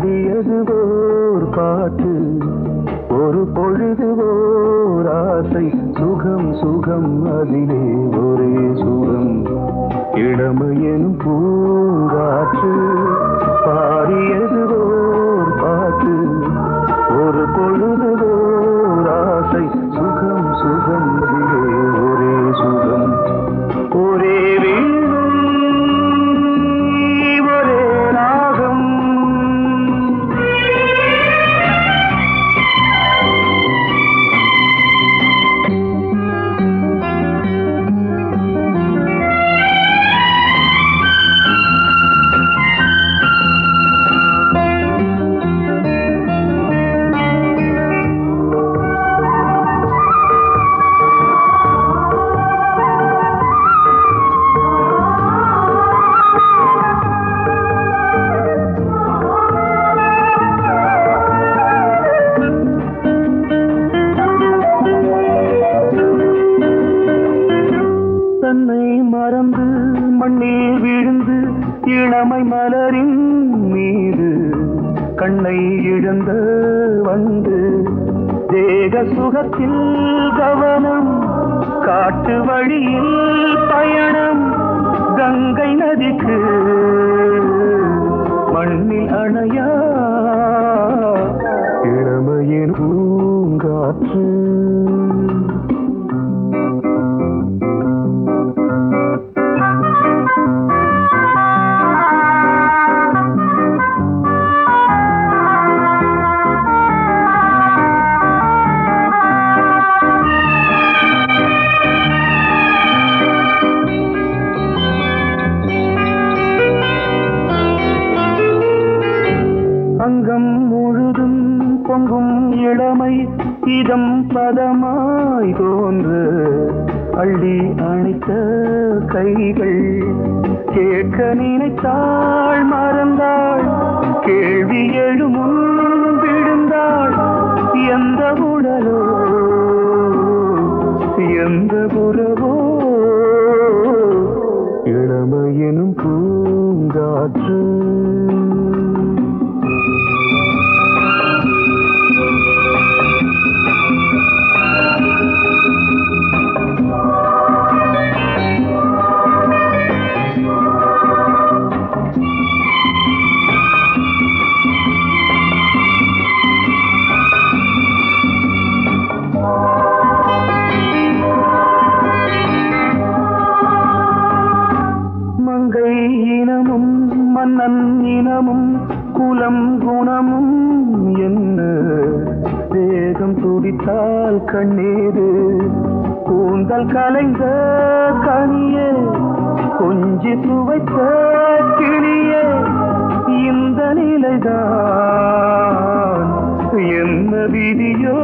பாடியது ஓர் பாட்டு ஒரு பொழுது ஓர் ஆசை சுகம் சுகம் அதிலே ஒரே சுகம் இளமையெனும் பூங்காற்று பாடியது ஓர் பாட்டு ஒரு பொழுது ஓர் ஆசை சுகம் சுகம் அதிலே ஒரே சுகம் ஒரே தன்னை மறந்து மண்ணில் விழுந்து இளமை மலரின் மீது கண்ணை இழந்த வந்து தேக சுகத்தில் கவனம் காட்டு வழியில் பயணம் கங்கை நதிக்கு மண்ணில் அணையா இளமையின் பூங்காற்று அங்கம் முழுதும் பொங்கும் இளமை இதம் பதமாய் தோன்று அள்ளி அணைத்த கைகள் கேட்க நினைத்தாள் மறந்தாள் கேள்வி எழுமுன் விழுந்தாள் எந்த உடலோ எந்த புறவோ இளமையெனும் பூங்காற்று மங்கை இனமும் மன்னன் இனமும் குலம் குணமும் என்ன தேகம் துடித்தால் கண்ணீரு கூந்தல் கலைந்த கனியே கொஞ்சி துவைத்த கிளியே இந்த நிலைதான் என்ன விதியோ